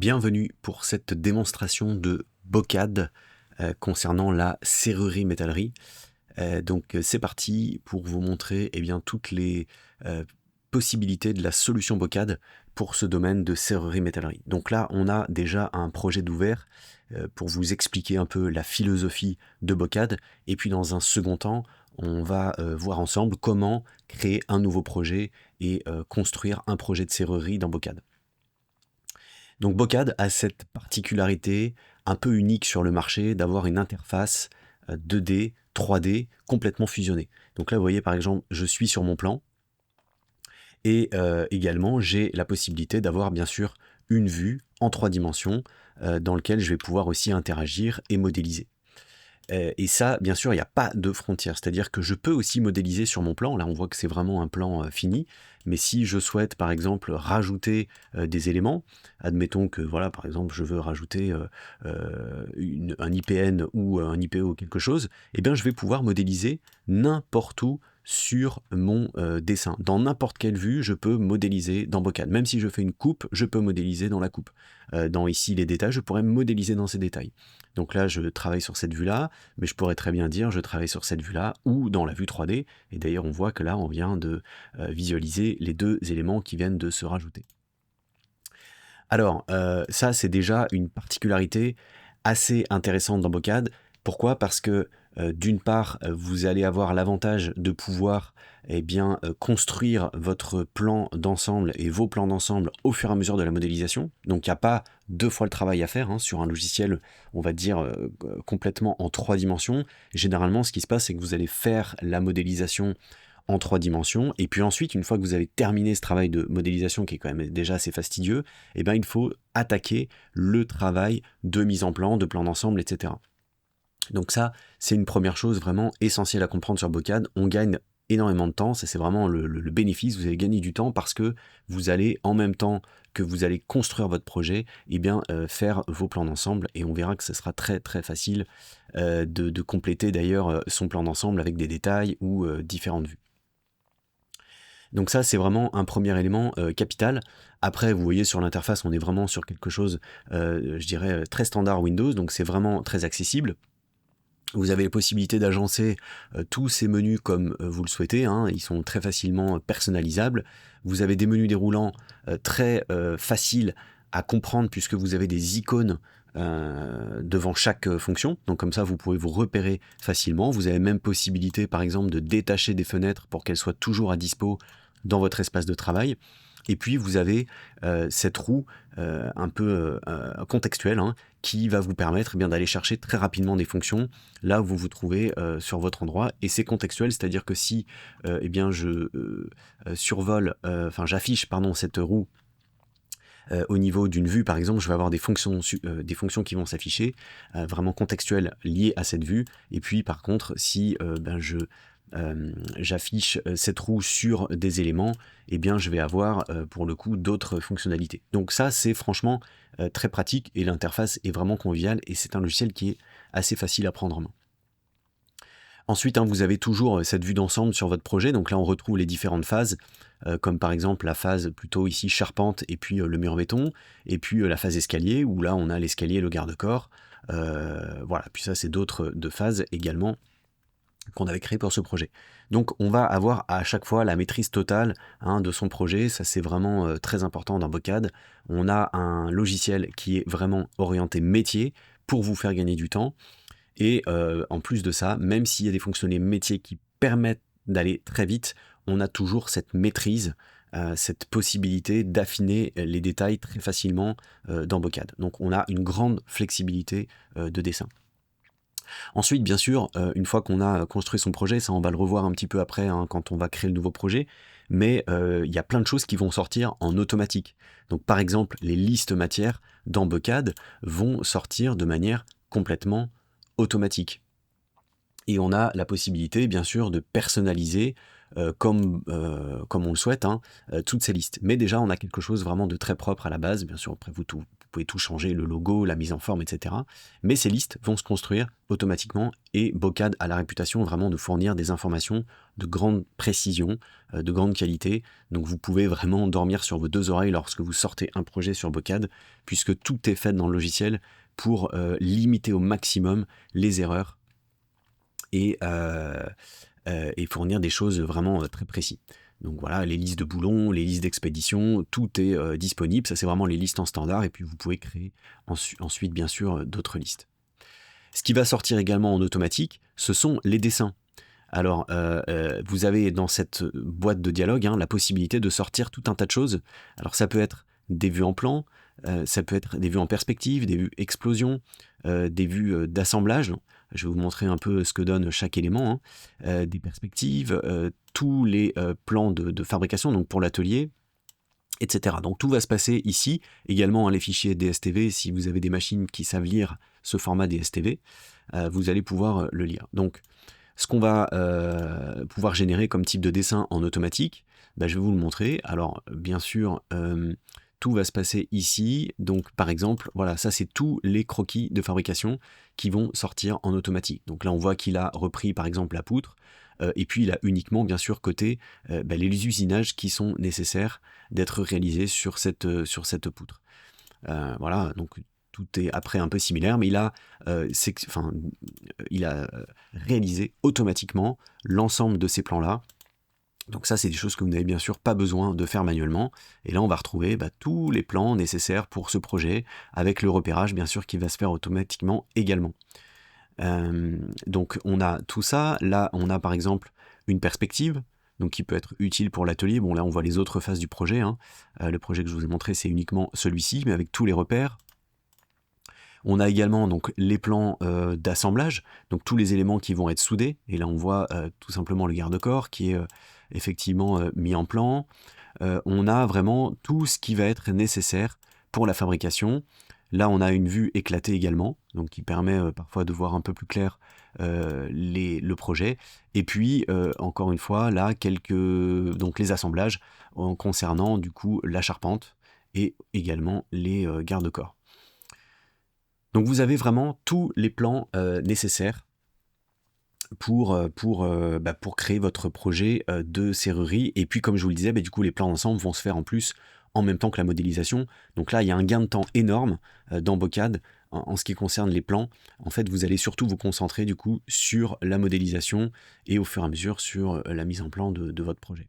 Bienvenue pour cette démonstration de Bocad concernant la serrurerie métallerie. C'est parti pour vous montrer toutes les possibilités de la solution Bocad pour ce domaine de serrurerie métallerie. Donc là, on a déjà un projet d'ouvert pour vous expliquer un peu la philosophie de Bocad. Et puis dans un second temps, on va voir ensemble comment créer un nouveau projet et construire un projet de serrurerie dans Bocad. Donc Bocad a cette particularité un peu unique sur le marché d'avoir une interface 2D, 3D complètement fusionnée. Donc là, vous voyez par exemple, je suis sur mon plan et également j'ai la possibilité d'avoir bien sûr une vue en 3 dimensions dans lequel je vais pouvoir aussi interagir et modéliser. Et ça, bien sûr, il n'y a pas de frontière. C'est-à-dire que je peux aussi modéliser sur mon plan. Là, on voit que c'est vraiment un plan fini. Mais si je souhaite, par exemple, rajouter des éléments, admettons que, voilà, par exemple, je veux rajouter un IPN ou un IPO ou quelque chose, eh bien, je vais pouvoir modéliser n'importe où sur mon dessin. Dans n'importe quelle vue, je peux modéliser dans Bocad. Même si je fais une coupe, je peux modéliser dans la coupe. Dans ici les détails, je pourrais modéliser dans ces détails. Donc là, je travaille sur cette vue-là, mais je pourrais très bien dire je travaille sur cette vue-là ou dans la vue 3D. Et d'ailleurs, on voit que là, on vient de visualiser les deux éléments qui viennent de se rajouter. Alors, ça, c'est déjà une particularité assez intéressante dans Bocad. Pourquoi ? Parce que d'une part, vous allez avoir l'avantage de pouvoir construire votre plan d'ensemble et vos plans d'ensemble au fur et à mesure de la modélisation. Donc il n'y a pas 2 fois le travail à faire sur un logiciel, on va dire, complètement en 3 dimensions. Généralement, ce qui se passe, c'est que vous allez faire la modélisation en 3 dimensions, et puis ensuite, une fois que vous avez terminé ce travail de modélisation qui est quand même déjà assez fastidieux, il faut attaquer le travail de mise en plan, de plan d'ensemble, etc. Donc ça, c'est une première chose vraiment essentielle à comprendre sur Bocad. On gagne énormément de temps, ça c'est vraiment le bénéfice, vous allez gagner du temps parce que vous allez, en même temps que vous allez construire votre projet, faire vos plans d'ensemble, et on verra que ce sera très très facile de compléter d'ailleurs son plan d'ensemble avec des détails ou différentes vues. Donc ça, c'est vraiment un premier élément capital. Après, vous voyez sur l'interface, on est vraiment sur quelque chose, je dirais, très standard Windows, donc c'est vraiment très accessible. Vous avez la possibilité d'agencer tous ces menus comme vous le souhaitez, ils sont très facilement personnalisables. Vous avez des menus déroulants très faciles à comprendre puisque vous avez des icônes devant chaque fonction. Donc comme ça, vous pouvez vous repérer facilement. Vous avez même possibilité, par exemple, de détacher des fenêtres pour qu'elles soient toujours à dispo dans votre espace de travail. Et puis vous avez cette roue un peu contextuelle qui va vous permettre d'aller chercher très rapidement des fonctions là où vous vous trouvez sur votre endroit. Et c'est contextuel, c'est-à-dire que si je survole, j'affiche cette roue au niveau d'une vue, par exemple, je vais avoir des fonctions qui vont s'afficher vraiment contextuelles liées à cette vue. Et puis par contre, si j'affiche cette roue sur des éléments, je vais avoir pour le coup d'autres fonctionnalités. Donc ça, c'est franchement très pratique et l'interface est vraiment conviviale et c'est un logiciel qui est assez facile à prendre en main. Ensuite, vous avez toujours cette vue d'ensemble sur votre projet. Donc là, on retrouve les différentes phases, comme par exemple la phase plutôt ici charpente et puis le mur béton, et puis la phase escalier, où là, on a l'escalier et le garde-corps. Voilà, puis ça, c'est d'autres phases également qu'on avait créé pour ce projet. Donc on va avoir à chaque fois la maîtrise totale de son projet. Ça, c'est vraiment très important dans Bocad. On a un logiciel qui est vraiment orienté métier pour vous faire gagner du temps. Et en plus de ça, même s'il y a des fonctionnalités métiers qui permettent d'aller très vite, on a toujours cette maîtrise, cette possibilité d'affiner les détails très facilement dans Bocad. Donc on a une grande flexibilité de dessin. Ensuite, bien sûr, une fois qu'on a construit son projet, ça on va le revoir un petit peu après quand on va créer le nouveau projet, mais il y a plein de choses qui vont sortir en automatique. Donc par exemple, les listes matières dans Bocad vont sortir de manière complètement automatique. Et on a la possibilité, bien sûr, de personnaliser comme on le souhaite, toutes ces listes. Mais déjà, on a quelque chose vraiment de très propre à la base. Bien sûr, après, vous pouvez tout changer, le logo, la mise en forme, etc. Mais ces listes vont se construire automatiquement et Bocad a la réputation vraiment de fournir des informations de grande précision, de grande qualité. Donc vous pouvez vraiment dormir sur vos deux oreilles lorsque vous sortez un projet sur Bocad, puisque tout est fait dans le logiciel pour limiter au maximum les erreurs et fournir des choses vraiment très précises. Donc voilà, les listes de boulons, les listes d'expédition, tout est disponible. Ça, c'est vraiment les listes en standard. Et puis, vous pouvez créer ensuite, bien sûr, d'autres listes. Ce qui va sortir également en automatique, ce sont les dessins. Alors, vous avez dans cette boîte de dialogue la possibilité de sortir tout un tas de choses. Alors, ça peut être des vues en plan, ça peut être des vues en perspective, des vues explosion, des vues d'assemblage. Je vais vous montrer un peu ce que donne chaque élément, des perspectives, tous les plans de fabrication, donc pour l'atelier, etc. Donc tout va se passer ici, également les fichiers DSTV, si vous avez des machines qui savent lire ce format DSTV, vous allez pouvoir le lire. Donc ce qu'on va pouvoir générer comme type de dessin en automatique, je vais vous le montrer. Alors bien sûr, tout va se passer ici. Donc par exemple, voilà, ça c'est tous les croquis de fabrication qui vont sortir en automatique. Donc là on voit qu'il a repris par exemple la poutre, et puis il a uniquement bien sûr coté les usinages qui sont nécessaires d'être réalisés sur cette poutre. Voilà, donc tout est après un peu similaire, mais il a réalisé automatiquement l'ensemble de ces plans-là. Donc ça, c'est des choses que vous n'avez bien sûr pas besoin de faire manuellement. Et là, on va retrouver tous les plans nécessaires pour ce projet, avec le repérage, bien sûr, qui va se faire automatiquement également. Donc on a tout ça. Là, on a par exemple une perspective, donc qui peut être utile pour l'atelier. Bon, là, on voit les autres phases du projet. Le projet que je vous ai montré, c'est uniquement celui-ci, mais avec tous les repères. On a également donc les plans d'assemblage, donc tous les éléments qui vont être soudés. Et là, on voit tout simplement le garde-corps qui est effectivement mis en plan. On a vraiment tout ce qui va être nécessaire pour la fabrication. Là, on a une vue éclatée également, donc qui permet parfois de voir un peu plus clair le projet. Et puis, encore une fois, là, donc les assemblages concernant du coup la charpente et également les garde-corps. Donc vous avez vraiment tous les plans nécessaires pour créer votre projet de serrurerie. Et puis comme je vous le disais, du coup les plans d'ensemble vont se faire en plus en même temps que la modélisation. Donc là il y a un gain de temps énorme dans Bocad en ce qui concerne les plans. En fait vous allez surtout vous concentrer du coup sur la modélisation et au fur et à mesure sur la mise en plan de votre projet.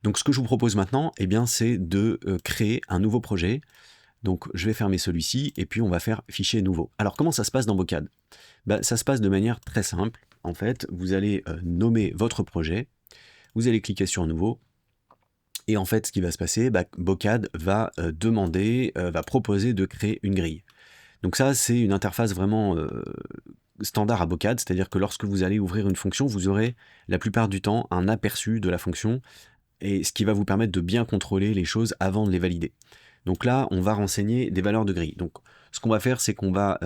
Donc ce que je vous propose maintenant, c'est de créer un nouveau projet. Donc je vais fermer celui-ci et puis on va faire fichier nouveau. Alors comment ça se passe dans Bocad ? Ça se passe de manière très simple. En fait, vous allez nommer votre projet, vous allez cliquer sur nouveau et en fait ce qui va se passer, Bocad va va proposer de créer une grille. Donc ça c'est une interface vraiment standard à Bocad, c'est-à-dire que lorsque vous allez ouvrir une fonction, vous aurez la plupart du temps un aperçu de la fonction et ce qui va vous permettre de bien contrôler les choses avant de les valider. Donc là, on va renseigner des valeurs de grille. Donc, ce qu'on va faire, c'est qu'on va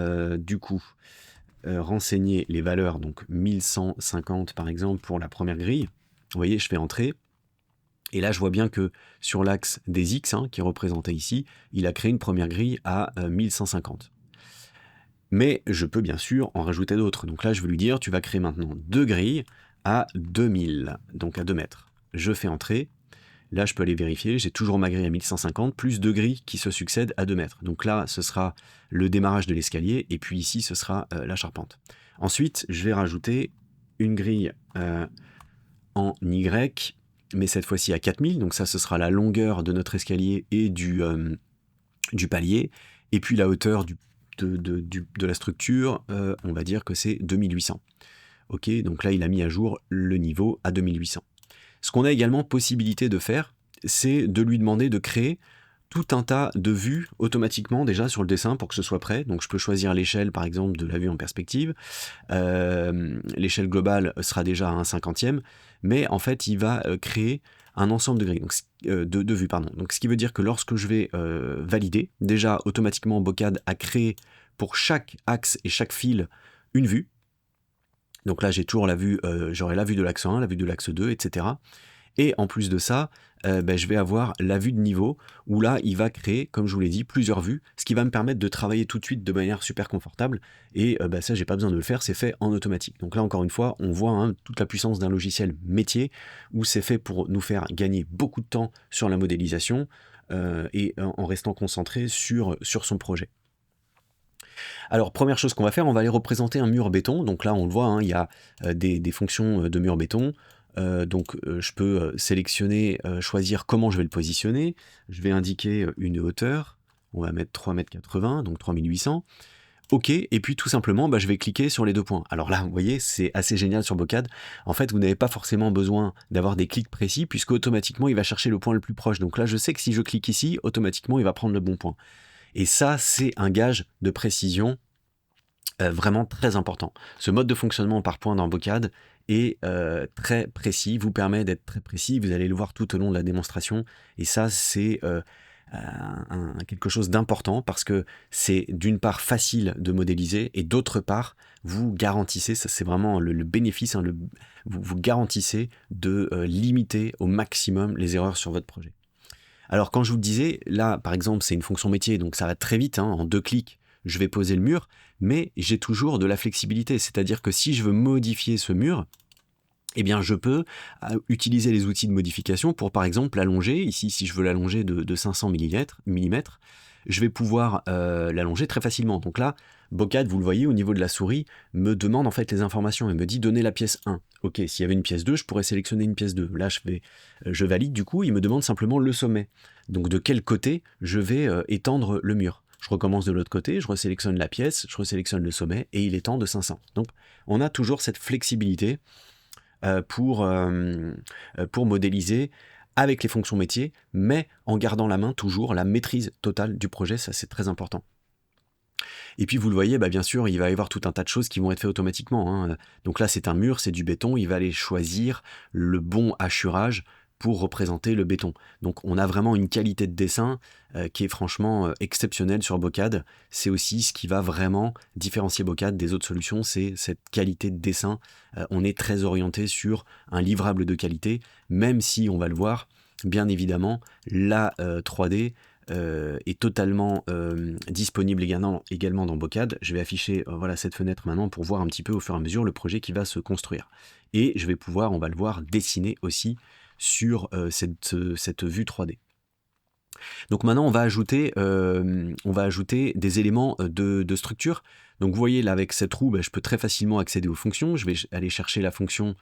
renseigner les valeurs, donc 1150 par exemple pour la première grille. Vous voyez, je fais entrer. Et là, je vois bien que sur l'axe des X, qui est représenté ici, il a créé une première grille à 1150. Mais je peux bien sûr en rajouter d'autres. Donc là, je vais lui dire, tu vas créer maintenant deux grilles à 2000, donc à 2 mètres. Je fais entrer. Là, je peux aller vérifier, j'ai toujours ma grille à 1150, plus deux grilles qui se succèdent à 2 mètres. Donc là, ce sera le démarrage de l'escalier, et puis ici, ce sera la charpente. Ensuite, je vais rajouter une grille en Y, mais cette fois-ci à 4000, donc ça, ce sera la longueur de notre escalier et du palier, et puis la hauteur de la structure, on va dire que c'est 2800. Ok, donc là, il a mis à jour le niveau à 2800. Ce qu'on a également possibilité de faire, c'est de lui demander de créer tout un tas de vues automatiquement déjà sur le dessin pour que ce soit prêt. Donc je peux choisir l'échelle par exemple de la vue en perspective. L'échelle globale sera déjà à 1/50, mais en fait il va créer un ensemble de grilles, donc, de vues. Donc ce qui veut dire que lorsque je vais valider, déjà automatiquement Bocad a créé pour chaque axe et chaque fil une vue. Donc là, j'ai toujours la vue, j'aurai la vue de l'axe 1, la vue de l'axe 2, etc. Et en plus de ça, je vais avoir la vue de niveau où là, il va créer, comme je vous l'ai dit, plusieurs vues, ce qui va me permettre de travailler tout de suite de manière super confortable. Et ça, j'ai pas besoin de le faire, c'est fait en automatique. Donc là, encore une fois, on voit toute la puissance d'un logiciel métier où c'est fait pour nous faire gagner beaucoup de temps sur la modélisation et en restant concentré sur son projet. Alors, première chose qu'on va faire, on va aller représenter un mur béton. Donc là, on le voit, il y a des fonctions de mur béton. Je peux sélectionner, choisir comment je vais le positionner. Je vais indiquer une hauteur. On va mettre 3,80 m, donc 3800. OK, et puis tout simplement, je vais cliquer sur les 2 points. Alors là, vous voyez, c'est assez génial sur Bocad. En fait, vous n'avez pas forcément besoin d'avoir des clics précis, puisque automatiquement, il va chercher le point le plus proche. Donc là, je sais que si je clique ici, automatiquement, il va prendre le bon point. Et ça, c'est un gage de précision vraiment très important. Ce mode de fonctionnement par point dans Bocad est très précis, vous permet d'être très précis, vous allez le voir tout au long de la démonstration, et ça c'est quelque chose d'important parce que c'est d'une part facile de modéliser et d'autre part vous garantissez, ça c'est vraiment le bénéfice, vous garantissez de limiter au maximum les erreurs sur votre projet. Alors quand je vous le disais, là par exemple c'est une fonction métier, donc ça va très vite, en 2 clics, je vais poser le mur, mais j'ai toujours de la flexibilité, c'est-à-dire que si je veux modifier ce mur, eh bien je peux utiliser les outils de modification pour par exemple l'allonger. Ici, si je veux l'allonger de 500 mm, je vais pouvoir l'allonger très facilement. Donc là, Bocad, vous le voyez, au niveau de la souris, me demande en fait les informations et me dit donner la pièce 1. Ok, s'il y avait une pièce 2, je pourrais sélectionner une pièce 2. Là, je valide, du coup, il me demande simplement le sommet. Donc de quel côté je vais étendre le mur. Je recommence de l'autre côté, je resélectionne la pièce, je resélectionne le sommet et il étend de 500. Donc on a toujours cette flexibilité pour modéliser avec les fonctions métiers, mais en gardant la main toujours la maîtrise totale du projet, ça c'est très important. Et puis vous le voyez, bien sûr, il va y avoir tout un tas de choses qui vont être faites automatiquement. Donc là c'est un mur, c'est du béton, il va aller choisir le bon hachurage pour représenter le béton. Donc on a vraiment une qualité de dessin qui est franchement exceptionnelle sur Bocad. C'est aussi ce qui va vraiment différencier Bocad des autres solutions, c'est cette qualité de dessin. On est très orienté sur un livrable de qualité, même si on va le voir, bien évidemment, la 3D est totalement disponible également dans Bocad. Je vais afficher cette fenêtre maintenant pour voir un petit peu au fur et à mesure le projet qui va se construire. Et je vais pouvoir, on va le voir, dessiner aussi sur cette vue 3D. Donc maintenant on va ajouter des éléments de structure. Donc vous voyez là avec cette roue, je peux très facilement accéder aux fonctions. Je vais aller chercher la fonction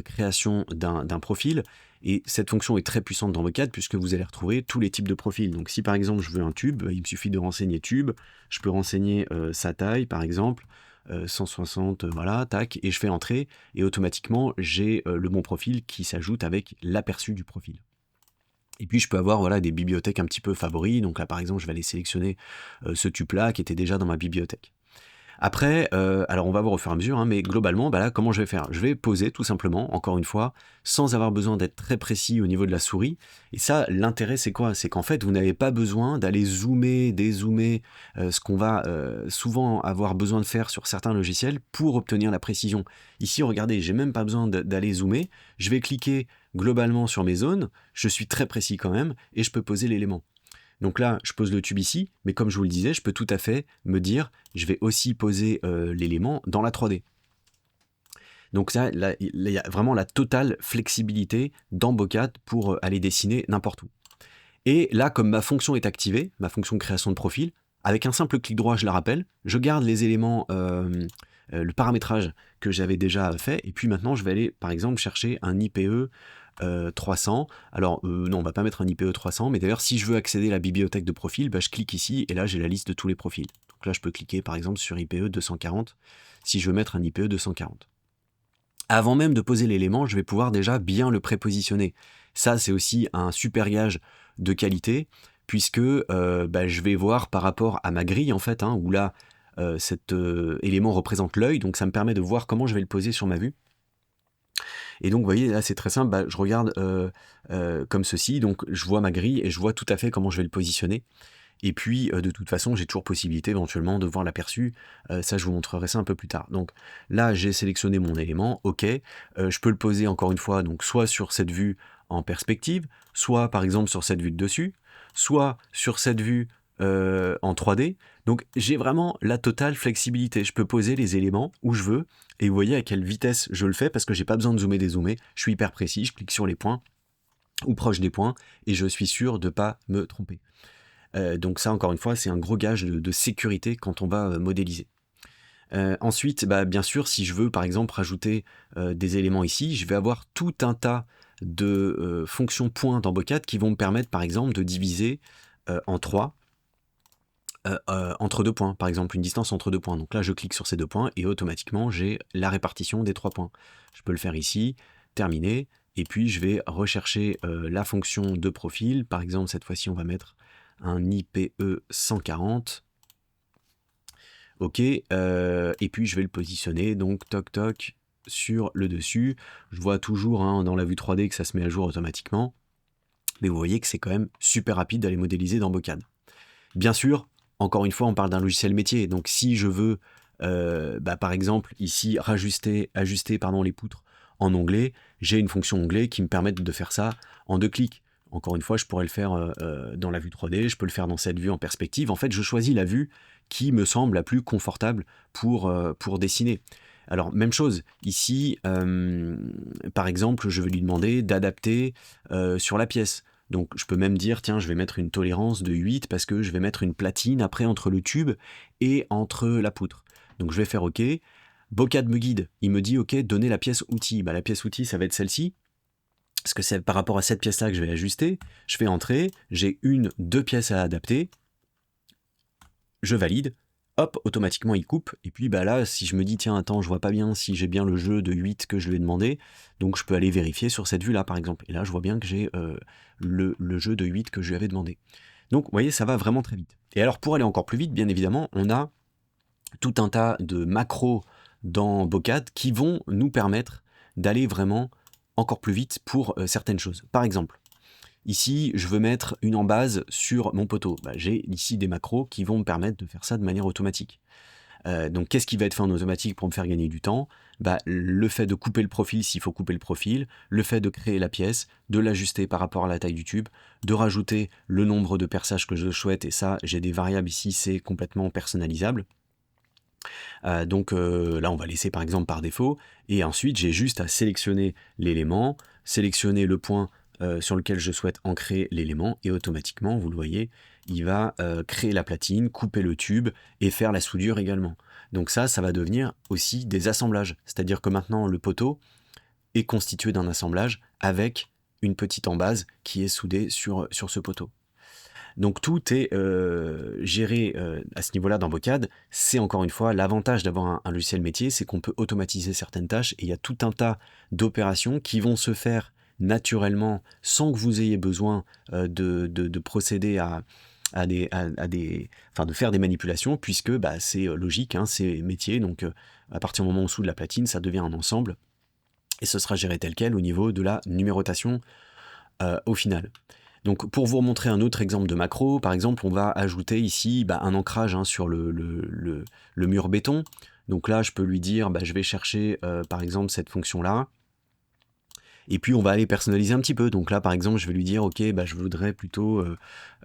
création d'un profil. Et cette fonction est très puissante dans Bocad puisque vous allez retrouver tous les types de profils. Donc si par exemple je veux un tube, il me suffit de renseigner tube. Je peux renseigner sa taille par exemple. 160, voilà, tac, et je fais entrer, et automatiquement j'ai le bon profil qui s'ajoute avec l'aperçu du profil. Et puis je peux avoir des bibliothèques un petit peu favoris, donc là par exemple je vais aller sélectionner ce tube-là qui était déjà dans ma bibliothèque. Après, alors on va voir au fur et à mesure, mais globalement, là, comment je vais faire? Je vais poser tout simplement, encore une fois, sans avoir besoin d'être très précis au niveau de la souris. Et ça, l'intérêt, c'est quoi? C'est qu'en fait, vous n'avez pas besoin d'aller zoomer, dézoomer, ce qu'on va souvent avoir besoin de faire sur certains logiciels pour obtenir la précision. Ici, regardez, j'ai même pas besoin d'aller zoomer. Je vais cliquer globalement sur mes zones, je suis très précis quand même, et je peux poser l'élément. Donc là, je pose le tube ici, mais comme je vous le disais, je peux tout à fait me dire, je vais aussi poser l'élément dans la 3D. Donc ça, là, il y a vraiment la totale flexibilité dans Bocad pour aller dessiner n'importe où. Et là, comme ma fonction est activée, ma fonction de création de profil, avec un simple clic droit, je la rappelle, je garde les éléments, le paramétrage que j'avais déjà fait, et puis maintenant, je vais aller, par exemple, chercher un IPE 300. Alors non, on va pas mettre un IPE 300, mais d'ailleurs si je veux accéder à la bibliothèque de profil, je clique ici et là j'ai la liste de tous les profils. Donc là je peux cliquer par exemple sur IPE 240 si je veux mettre un IPE 240. Avant même de poser l'élément, je vais pouvoir déjà bien le prépositionner. Ça c'est aussi un super gage de qualité puisque je vais voir par rapport à ma grille en fait, où là cet élément représente l'œil, donc ça me permet de voir comment je vais le poser sur ma vue. Et donc, vous voyez, là, c'est très simple. Je regarde comme ceci. Donc, je vois ma grille et je vois tout à fait comment je vais le positionner. Et puis, de toute façon, j'ai toujours possibilité éventuellement de voir l'aperçu. Ça, je vous montrerai ça un peu plus tard. Donc là, j'ai sélectionné mon élément, OK. Je peux le poser encore une fois, donc soit sur cette vue en perspective, soit par exemple sur cette vue de dessus, soit sur cette vue en 3D. Donc j'ai vraiment la totale flexibilité. Je peux poser les éléments où je veux, et vous voyez à quelle vitesse je le fais, parce que j'ai pas besoin de zoomer, dézoomer. Je suis hyper précis, je clique sur les points, ou proche des points, et je suis sûr de ne pas me tromper. Donc ça, encore une fois, c'est un gros gage de sécurité quand on va modéliser. Ensuite, bien sûr, si je veux, par exemple, rajouter des éléments ici, je vais avoir tout un tas de fonctions points dans Bocad qui vont me permettre, par exemple, de diviser en 3 entre 2 points, par exemple, une distance entre 2 points. Donc là, je clique sur ces 2 points et automatiquement, j'ai la répartition des 3 points. Je peux le faire ici, terminer, et puis je vais rechercher la fonction de profil. Par exemple, cette fois-ci, on va mettre un IPE 140. OK, et puis je vais le positionner, donc toc toc, sur le dessus. Je vois toujours dans la vue 3D que ça se met à jour automatiquement, mais vous voyez que c'est quand même super rapide d'aller modéliser dans Bocad. Bien sûr, encore une fois, on parle d'un logiciel métier, donc si je veux, par exemple, ici, ajuster les poutres en onglet, j'ai une fonction onglet qui me permet de faire ça en 2 clics. Encore une fois, je pourrais le faire dans la vue 3D, je peux le faire dans cette vue en perspective. En fait, je choisis la vue qui me semble la plus confortable pour dessiner. Alors, même chose, ici, par exemple, je vais lui demander d'adapter sur la pièce. Donc je peux même dire, tiens, je vais mettre une tolérance de 8 parce que je vais mettre une platine après entre le tube et entre la poutre. Donc je vais faire OK. Bocad me guide, il me dit OK, donnez la pièce outil. La pièce outil, ça va être celle-ci, parce que c'est par rapport à cette pièce-là que je vais ajuster. Je fais entrer, j'ai 2 pièces à adapter, je valide, hop, automatiquement il coupe, et puis là, si je me dis, tiens, attends, je vois pas bien si j'ai bien le jeu de 8 que je lui ai demandé, donc je peux aller vérifier sur cette vue-là, par exemple. Et là, je vois bien que j'ai le jeu de 8 que je lui avais demandé. Donc, vous voyez, ça va vraiment très vite. Et alors, pour aller encore plus vite, bien évidemment, on a tout un tas de macros dans Bocad qui vont nous permettre d'aller vraiment encore plus vite pour certaines choses. Par exemple, ici, je veux mettre une embase sur mon poteau. J'ai ici des macros qui vont me permettre de faire ça de manière automatique. Donc, qu'est-ce qui va être fait en automatique pour me faire gagner du temps ? Le fait de couper le profil s'il faut couper le profil, le fait de créer la pièce, de l'ajuster par rapport à la taille du tube, de rajouter le nombre de perçages que je souhaite, et ça, j'ai des variables ici, c'est complètement personnalisable. Donc là, on va laisser par exemple par défaut, et ensuite, j'ai juste à sélectionner l'élément, sélectionner le point sur lequel je souhaite ancrer l'élément, et automatiquement, vous le voyez, il va créer la platine, couper le tube et faire la soudure également. Donc ça va devenir aussi des assemblages. C'est-à-dire que maintenant, le poteau est constitué d'un assemblage avec une petite embase qui est soudée sur ce poteau. Donc tout est géré à ce niveau-là dans Bocad. C'est encore une fois l'avantage d'avoir un logiciel métier, c'est qu'on peut automatiser certaines tâches, et il y a tout un tas d'opérations qui vont se faire naturellement sans que vous ayez besoin de procéder de faire des manipulations, puisque c'est logique, c'est métier. Donc à partir du moment où on soude la platine, ça devient un ensemble, et ce sera géré tel quel au niveau de la numérotation au final. Donc pour vous remontrer un autre exemple de macro, par exemple, on va ajouter ici un ancrage sur le mur béton. Donc là, je peux lui dire, je vais chercher par exemple cette fonction-là, et puis on va aller personnaliser un petit peu. Donc là, par exemple, je vais lui dire, ok, je voudrais plutôt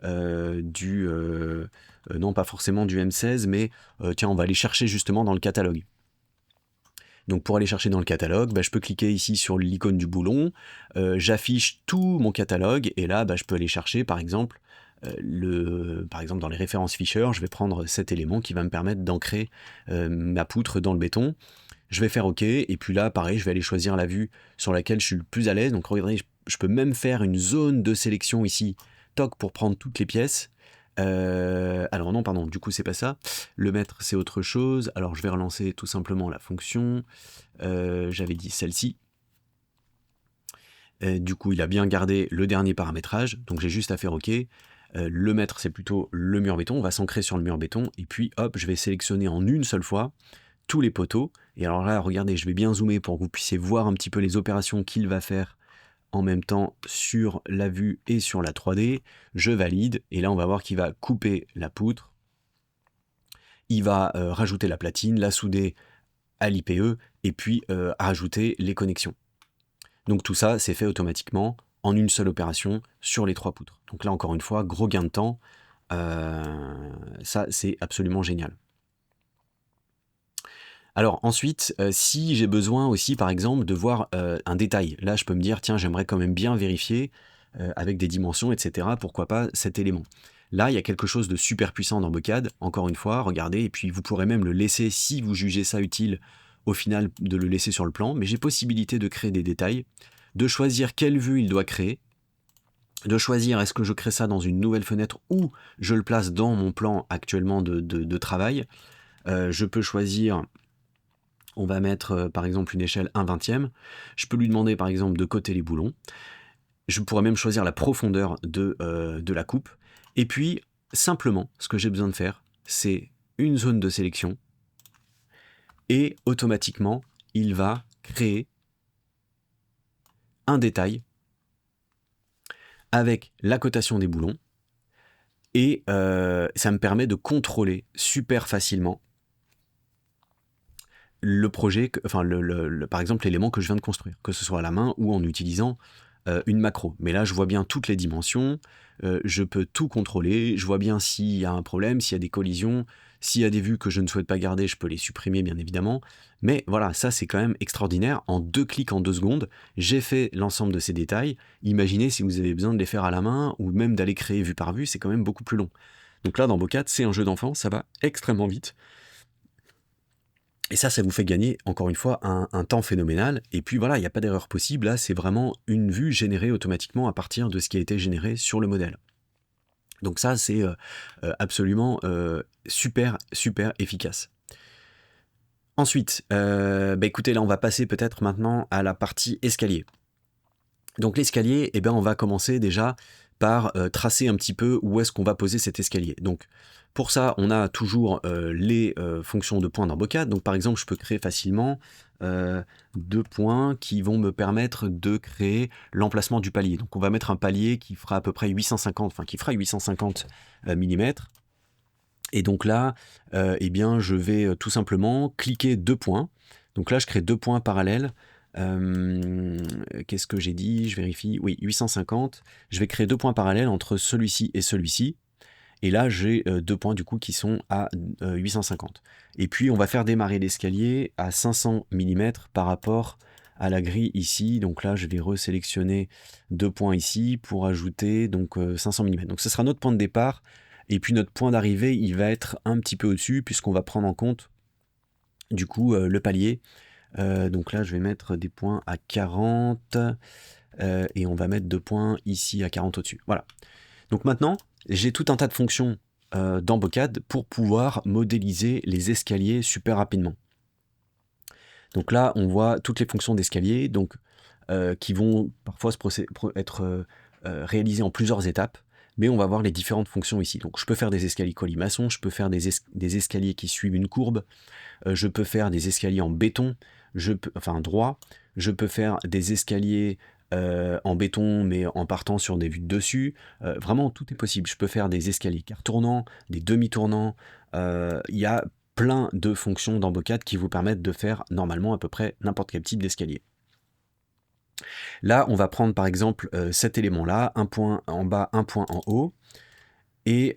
non pas forcément du M16, mais tiens, on va aller chercher justement dans le catalogue. Donc pour aller chercher dans le catalogue, je peux cliquer ici sur l'icône du boulon, j'affiche tout mon catalogue, et là je peux aller chercher par exemple dans les références Fisher, je vais prendre cet élément qui va me permettre d'ancrer ma poutre dans le béton. Je vais faire OK, et puis là pareil, je vais aller choisir la vue sur laquelle je suis le plus à l'aise. Donc regardez, je peux même faire une zone de sélection ici, toc, pour prendre toutes les pièces. Alors non, pardon, du coup c'est pas ça. Le mètre c'est autre chose. Alors je vais relancer tout simplement la fonction. J'avais dit celle-ci. Du coup il a bien gardé le dernier paramétrage, donc j'ai juste à faire OK. Le mètre c'est plutôt le mur béton, on va s'ancrer sur le mur béton, et puis hop, je vais sélectionner en une seule fois tous les poteaux. Et alors là, regardez, je vais bien zoomer pour que vous puissiez voir un petit peu les opérations qu'il va faire en même temps sur la vue et sur la 3D. Je valide, et là on va voir qu'il va couper la poutre. Il va rajouter la platine, la souder à l'IPE, et puis rajouter les connexions. Donc tout ça, c'est fait automatiquement en une seule opération sur les 3 poutres. Donc là, encore une fois, gros gain de temps. Ça, c'est absolument génial. Alors ensuite, si j'ai besoin aussi, par exemple, de voir un détail, là, je peux me dire, tiens, j'aimerais quand même bien vérifier avec des dimensions, etc., pourquoi pas cet élément. Là, il y a quelque chose de super puissant dans Bocad, encore une fois, regardez, et puis vous pourrez même le laisser, si vous jugez ça utile, au final, de le laisser sur le plan, mais j'ai possibilité de créer des détails, de choisir quelle vue il doit créer, de choisir est-ce que je crée ça dans une nouvelle fenêtre ou je le place dans mon plan actuellement de travail. Je peux choisir, on va mettre par exemple une échelle 1/20. Je peux lui demander par exemple de coter les boulons. Je pourrais même choisir la profondeur de la coupe. Et puis, simplement, ce que j'ai besoin de faire, c'est une zone de sélection. Et automatiquement, il va créer un détail avec la cotation des boulons. Et ça me permet de contrôler super facilement le projet, enfin par exemple l'élément que je viens de construire, que ce soit à la main ou en utilisant une macro. Mais là, je vois bien toutes les dimensions, je peux tout contrôler, je vois bien s'il y a un problème, s'il y a des collisions, s'il y a des vues que je ne souhaite pas garder, je peux les supprimer bien évidemment. Mais voilà, ça c'est quand même extraordinaire. En 2 clics, en 2 secondes, j'ai fait l'ensemble de ces détails. Imaginez si vous avez besoin de les faire à la main ou même d'aller créer vue par vue, c'est quand même beaucoup plus long. Donc là, dans Bocad, c'est un jeu d'enfant, ça va extrêmement vite. Et ça vous fait gagner, encore une fois, un temps phénoménal. Et puis voilà, il n'y a pas d'erreur possible. Là, c'est vraiment une vue générée automatiquement à partir de ce qui a été généré sur le modèle. Donc ça, c'est absolument super, super efficace. Ensuite, écoutez, là, on va passer peut-être maintenant à la partie escalier. Donc l'escalier, on va commencer déjà par tracer un petit peu où est-ce qu'on va poser cet escalier. Donc pour ça, on a toujours les fonctions de points dans Bocad. Donc par exemple, je peux créer facilement 2 points qui vont me permettre de créer l'emplacement du palier. Donc on va mettre un palier qui fera à peu près 850, enfin qui fera 850 mm. Et donc là, je vais tout simplement cliquer 2 points. Donc là, je crée 2 points parallèles. Qu'est-ce que j'ai dit? Je vérifie. Oui, 850. Je vais créer 2 points parallèles entre celui-ci et celui-ci. Et là, j'ai 2 points du coup qui sont à 850. Et puis, on va faire démarrer l'escalier à 500 mm par rapport à la grille ici. Donc là, je vais resélectionner 2 points ici pour ajouter donc 500 mm. Donc ce sera notre point de départ. Et puis notre point d'arrivée, il va être un petit peu au-dessus puisqu'on va prendre en compte du coup le palier. Donc là, je vais mettre des points à 40 et on va mettre 2 points ici à 40 au-dessus. Voilà. Donc maintenant, j'ai tout un tas de fonctions dans Bocad pour pouvoir modéliser les escaliers super rapidement. Donc là, on voit toutes les fonctions d'escalier qui vont parfois être réalisées en plusieurs étapes, mais on va voir les différentes fonctions ici. Donc je peux faire des escaliers colimaçon, je peux faire des escaliers qui suivent une courbe, je peux faire des escaliers en béton, droit, je peux faire des escaliers en béton mais en partant sur des vues de dessus, vraiment tout est possible. Je peux faire des escaliers quart tournants, des demi-tournants, il y a plein de fonctions dans Bocad qui vous permettent de faire normalement à peu près n'importe quel type d'escalier. Là, on va prendre par exemple cet élément-là, un point en bas, un point en haut. Et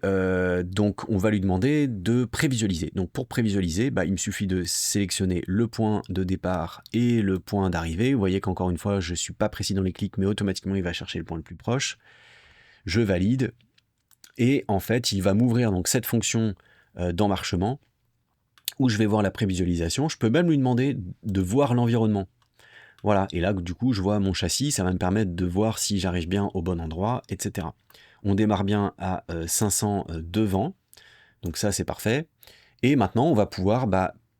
donc, on va lui demander de prévisualiser. Donc, pour prévisualiser, il me suffit de sélectionner le point de départ et le point d'arrivée. Vous voyez qu'encore une fois, je ne suis pas précis dans les clics, mais automatiquement, il va chercher le point le plus proche. Je valide. Et en fait, il va m'ouvrir donc cette fonction d'emmarchement où je vais voir la prévisualisation. Je peux même lui demander de voir l'environnement. Voilà, et là, du coup, je vois mon châssis. Ça va me permettre de voir si j'arrive bien au bon endroit, etc. On démarre bien à 500 devant, donc ça c'est parfait. Et maintenant on va pouvoir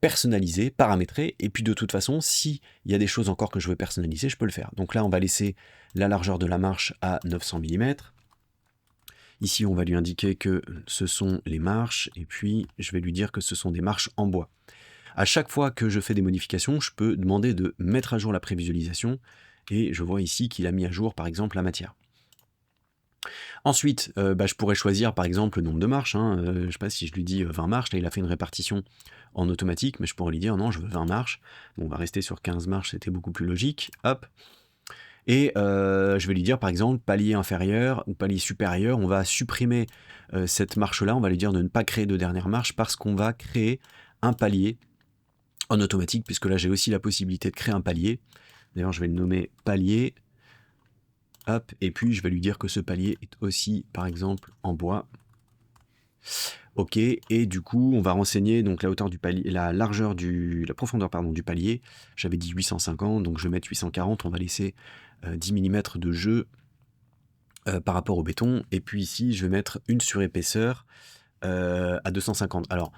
personnaliser, paramétrer, et puis de toute façon, s'il y a des choses encore que je veux personnaliser, je peux le faire. Donc là on va laisser la largeur de la marche à 900 mm. Ici on va lui indiquer que ce sont les marches, et puis je vais lui dire que ce sont des marches en bois. À chaque fois que je fais des modifications, je peux demander de mettre à jour la prévisualisation, et je vois ici qu'il a mis à jour par exemple la matière. Ensuite, je pourrais choisir par exemple le nombre de marches, hein, je ne sais pas si je lui dis 20 marches, là il a fait une répartition en automatique, mais je pourrais lui dire non, je veux 20 marches. Bon, on va rester sur 15 marches, c'était beaucoup plus logique, hop. Et je vais lui dire par exemple palier inférieur ou palier supérieur, on va supprimer cette marche-là, on va lui dire de ne pas créer de dernière marche parce qu'on va créer un palier en automatique, puisque là j'ai aussi la possibilité de créer un palier. D'ailleurs je vais le nommer palier, hop, et puis je vais lui dire que ce palier est aussi par exemple en bois. Ok, et du coup on va renseigner donc la hauteur du palier, la profondeur pardon, du palier. J'avais dit 850, donc je vais mettre 840, on va laisser 10 mm de jeu par rapport au béton, et puis ici je vais mettre une surépaisseur à 250. Alors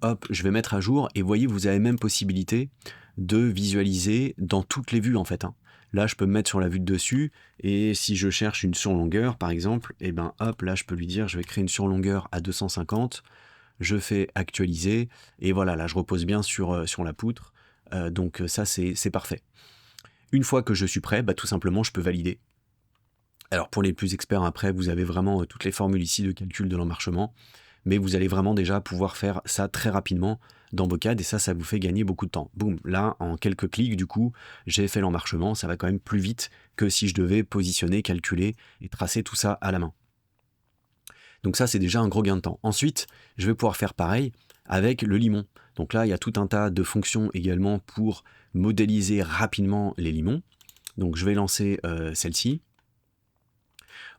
hop, je vais mettre à jour, et voyez, vous avez même possibilité de visualiser dans toutes les vues en fait, hein. Là je peux me mettre sur la vue de dessus, et si je cherche une surlongueur par exemple, et ben hop, là je peux lui dire je vais créer une surlongueur à 250, je fais actualiser, et voilà, là je repose bien sur la poutre, donc ça c'est parfait. Une fois que je suis prêt, tout simplement je peux valider. Alors pour les plus experts après, vous avez vraiment toutes les formules ici de calcul de l'emmarchement, mais vous allez vraiment déjà pouvoir faire ça très rapidement dans Bocad, et ça vous fait gagner beaucoup de temps. Boum, là en quelques clics du coup, j'ai fait l'emmarchement, ça va quand même plus vite que si je devais positionner, calculer et tracer tout ça à la main. Donc ça c'est déjà un gros gain de temps. Ensuite, je vais pouvoir faire pareil avec le limon. Donc là il y a tout un tas de fonctions également pour modéliser rapidement les limons. Donc je vais lancer celle-ci.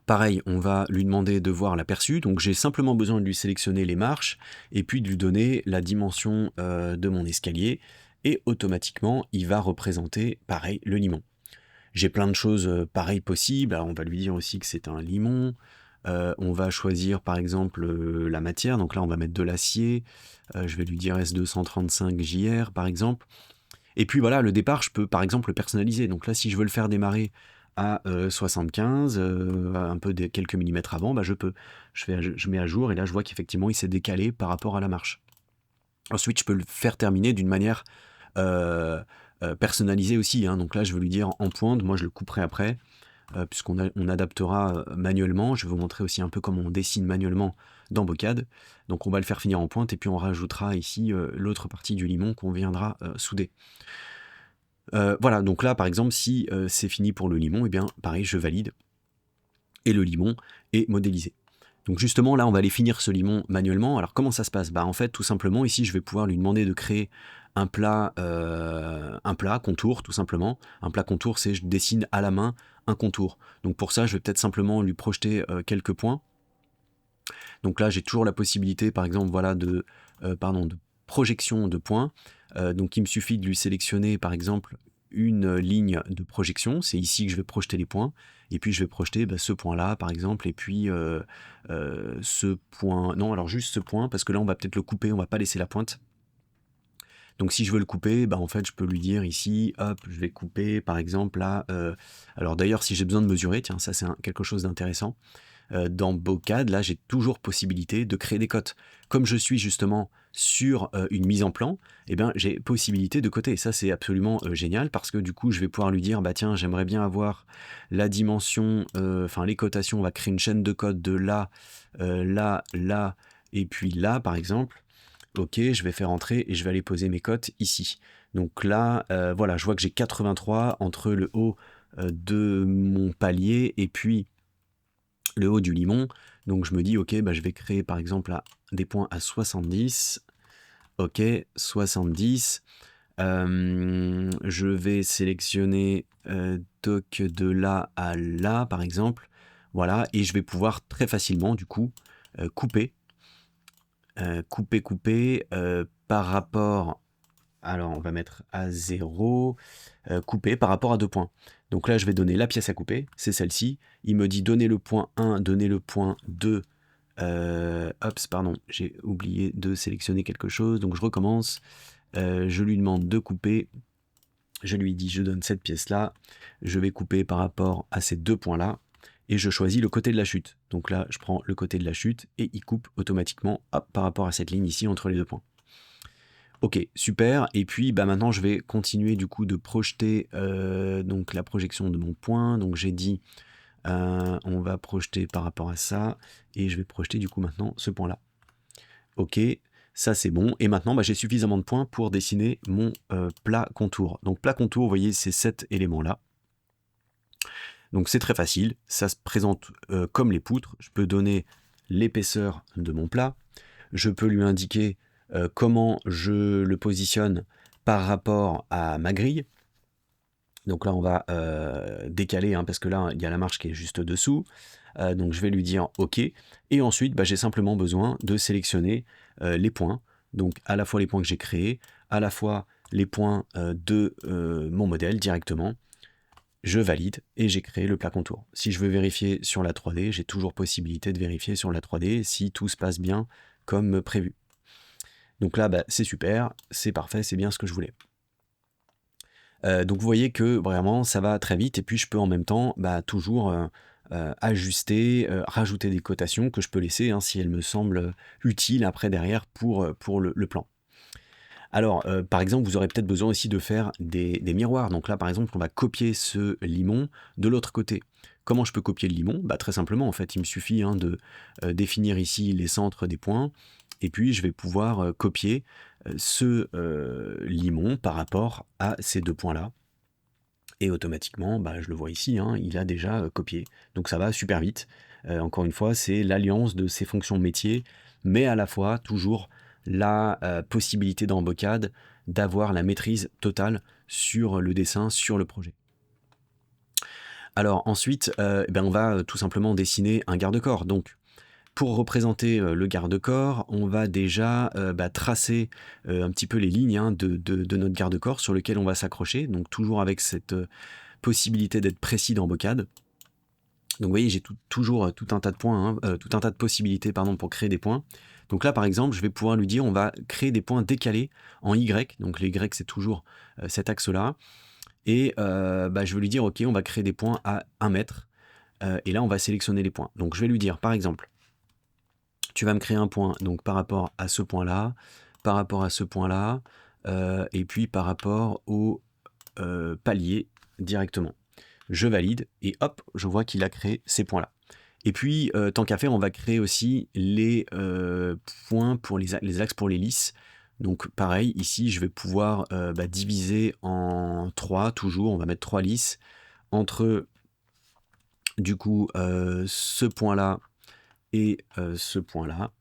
Pareil, on va lui demander de voir l'aperçu, donc j'ai simplement besoin de lui sélectionner les marches et puis de lui donner la dimension de mon escalier, et automatiquement il va représenter pareil le limon. J'ai plein de choses pareilles possibles. Alors on va lui dire aussi que c'est un limon, on va choisir par exemple la matière, donc là on va mettre de l'acier, je vais lui dire S235 JR par exemple. Et puis voilà, le départ, je peux par exemple le personnaliser. Donc là, si je veux le faire démarrer à 75, un peu quelques millimètres avant, je peux. Je mets à jour, et là, je vois qu'effectivement, il s'est décalé par rapport à la marche. Ensuite, je peux le faire terminer d'une manière personnalisée aussi, hein. Donc là, je veux lui dire en pointe, moi je le couperai après, puisqu'on adaptera manuellement. Je vais vous montrer aussi un peu comment on dessine manuellement dans Bocad. Donc on va le faire finir en pointe, et puis on rajoutera ici l'autre partie du limon qu'on viendra souder. Voilà, donc là par exemple si c'est fini pour le limon, et bien pareil, je valide, et le limon est modélisé. Donc justement là on va aller finir ce limon manuellement. Alors comment ça se passe? En fait tout simplement ici je vais pouvoir lui demander de créer un plat contour tout simplement. Un plat contour, c'est je dessine à la main un contour. Donc pour ça je vais peut-être simplement lui projeter quelques points. Donc là j'ai toujours la possibilité par exemple voilà de projection de points. Donc il me suffit de lui sélectionner par exemple une ligne de projection, c'est ici que je vais projeter les points, et puis je vais projeter ce point là par exemple, et puis ce point, non alors juste ce point, parce que là on va peut-être le couper, on va pas laisser la pointe. Donc si je veux le couper, en fait je peux lui dire ici, hop, je vais couper par exemple là, alors d'ailleurs si j'ai besoin de mesurer, tiens ça c'est quelque chose d'intéressant, dans Bocad, là j'ai toujours possibilité de créer des cotes. Comme je suis justement sur une mise en plan, j'ai possibilité de coter. Et ça c'est absolument génial, parce que du coup je vais pouvoir lui dire, tiens j'aimerais bien avoir la dimension, les cotations, on va créer une chaîne de cotes de là, là, là, et puis là par exemple. Ok, je vais faire entrer et je vais aller poser mes cotes ici. Donc là, voilà, je vois que j'ai 83 entre le haut de mon palier et puis le haut du limon. Donc je me dis ok, je vais créer par exemple des points à 70. Ok, 70. Je vais sélectionner doc de là à là par exemple. Voilà, et je vais pouvoir très facilement du coup couper par rapport, alors on va mettre à 0, couper par rapport à 2 points. Donc là je vais donner la pièce à couper, c'est celle-ci. Il me dit donner le point 1, donner le point 2. Pardon, j'ai oublié de sélectionner quelque chose, donc je recommence. Je lui demande de couper. Je lui dis je donne cette pièce là, je vais couper par rapport à ces 2 points là, et je choisis le côté de la chute. Donc là je prends le côté de la chute, et il coupe automatiquement par rapport à cette ligne ici entre les 2 points. Ok, super. Et puis bah, maintenant, je vais continuer du coup de projeter donc la projection de mon point. Donc j'ai dit, on va projeter par rapport à ça. Et je vais projeter du coup maintenant ce point-là. Ok, ça c'est bon. Et maintenant, bah, j'ai suffisamment de points pour dessiner mon plat contour. Donc plat contour, vous voyez, c'est cet élément-là. Donc c'est très facile. Ça se présente comme les poutres. Je peux donner l'épaisseur de mon plat. Je peux lui indiquer comment je le positionne par rapport à ma grille. Donc là, on va décaler, hein, parce que là, il y a la marche qui est juste dessous. Donc je vais lui dire OK. Et ensuite, bah, j'ai simplement besoin de sélectionner les points. Donc à la fois les points que j'ai créés, à la fois les points de mon modèle directement. Je valide et j'ai créé le plat contour. Si je veux vérifier sur la 3D, j'ai toujours possibilité de vérifier sur la 3D si tout se passe bien comme prévu. Donc là, bah, c'est super, c'est parfait, c'est bien ce que je voulais. Donc vous voyez que vraiment ça va très vite et puis je peux en même temps bah, toujours ajuster, rajouter des cotations que je peux laisser hein, si elles me semblent utiles après derrière pour le plan. Alors par exemple vous aurez peut-être besoin aussi de faire des miroirs. Donc là par exemple on va copier ce limon de l'autre côté. Comment je peux copier le limon? Bah, très simplement en fait il me suffit hein, de définir ici les centres des points et puis je vais pouvoir copier ce limon par rapport à ces deux points-là. Et automatiquement, bah, je le vois ici, hein, il a déjà copié. Donc ça va super vite. Encore une fois, c'est l'alliance de ces fonctions métiers, mais à la fois toujours la possibilité dans Bocad d'avoir la maîtrise totale sur le dessin, sur le projet. Alors ensuite, ben, on va tout simplement dessiner un garde-corps. Donc pour représenter le garde-corps, on va déjà bah, tracer un petit peu les lignes hein, de notre garde-corps sur lequel on va s'accrocher. Donc toujours avec cette possibilité d'être précis dans Bocad. Donc vous voyez, j'ai toujours tout un tas de points, hein, tout un tas de possibilités pardon, pour créer des points. Donc là, par exemple, je vais pouvoir lui dire, on va créer des points décalés en Y. Donc les Y, c'est toujours cet axe-là. Et bah, je vais lui dire, OK, on va créer des points à 1 mètre. Et là, on va sélectionner les points. Donc je vais lui dire, par exemple, tu vas me créer un point donc par rapport à ce point-là, par rapport à ce point-là, et puis par rapport au palier directement. Je valide et hop, je vois qu'il a créé ces points-là. Et puis, tant qu'à faire, on va créer aussi les points pour les axes pour les lisses. Donc pareil, ici, je vais pouvoir bah, diviser en 3, toujours, on va mettre 3 lisses, entre du coup ce point-là et ce point-là,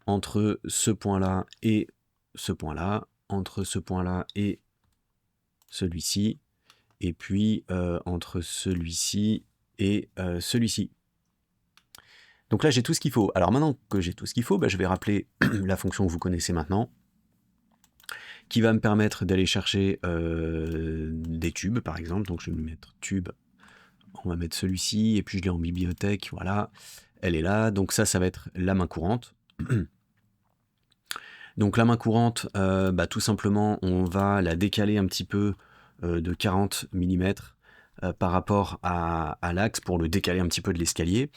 entre ce point-là et ce point-là, entre ce point-là et celui-ci, et puis entre celui-ci et celui-ci. Donc là, j'ai tout ce qu'il faut. Alors maintenant que j'ai tout ce qu'il faut, bah, je vais rappeler la fonction que vous connaissez maintenant, qui va me permettre d'aller chercher des tubes, par exemple. Donc je vais mettre tube, on va mettre celui-ci, et puis je l'ai en bibliothèque, voilà, elle est là. Donc ça va être la main courante. Donc la main courante, bah, tout simplement, on va la décaler un petit peu de 40 mm par rapport à l'axe pour le décaler un petit peu de l'escalier.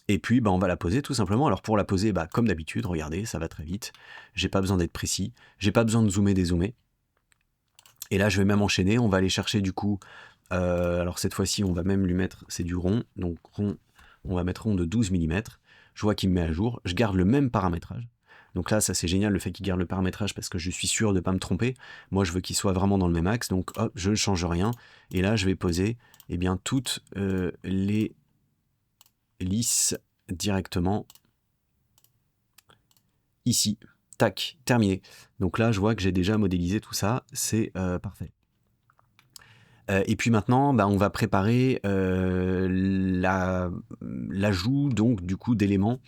Et puis bah, on va la poser tout simplement. Alors pour la poser, bah, comme d'habitude, regardez, ça va très vite. J'ai pas besoin d'être précis, j'ai pas besoin de zoomer, dézoomer. Et là je vais même enchaîner, on va aller chercher du coup, alors cette fois-ci on va même lui mettre, c'est du rond, donc rond, on va mettre rond de 12 mm. Je vois qu'il me met à jour, je garde le même paramétrage. Donc là, ça c'est génial le fait qu'il garde le paramétrage parce que je suis sûr de ne pas me tromper. Moi, je veux qu'il soit vraiment dans le même axe, donc hop, je ne change rien. Et là, je vais poser eh bien, toutes les lisses directement ici. Tac, terminé. Donc là, je vois que j'ai déjà modélisé tout ça, c'est parfait. Et puis maintenant, bah, on va préparer l'ajout donc du coup d'éléments.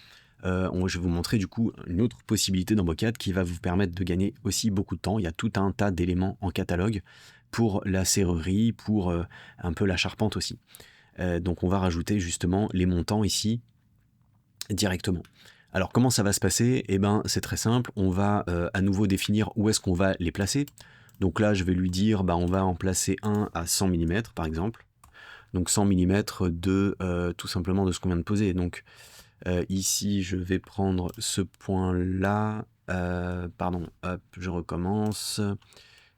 Je vais vous montrer du coup une autre possibilité dans Bocad qui va vous permettre de gagner aussi beaucoup de temps. Il y a tout un tas d'éléments en catalogue pour la serrurerie, pour un peu la charpente aussi. Donc on va rajouter justement les montants ici directement. Alors comment ça va se passer? Eh ben c'est très simple, on va à nouveau définir où est-ce qu'on va les placer. Donc là je vais lui dire bah, on va en placer un à 100 mm par exemple. Donc 100 mm de tout simplement de ce qu'on vient de poser. Donc ici je vais prendre ce point là, pardon, hop, je recommence.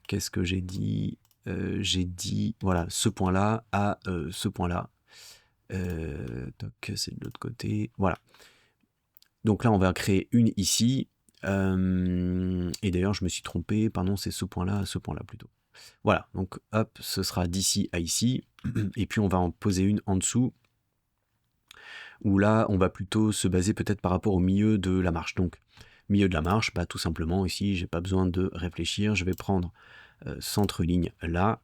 Qu'est-ce que j'ai dit? J'ai dit, voilà, ce point-là à ce point-là. Toc, c'est de l'autre côté. Voilà. Donc là, on va créer une ici. Et d'ailleurs, je me suis trompé. Pardon, c'est ce point-là à ce point-là plutôt. Voilà. Donc, hop, ce sera d'ici à ici. Et puis, on va en poser une en dessous. Où là, on va plutôt se baser peut-être par rapport au milieu de la marche. Donc, milieu de la marche, bah, tout simplement, ici, j'ai pas besoin de réfléchir. Je vais prendre centre ligne là.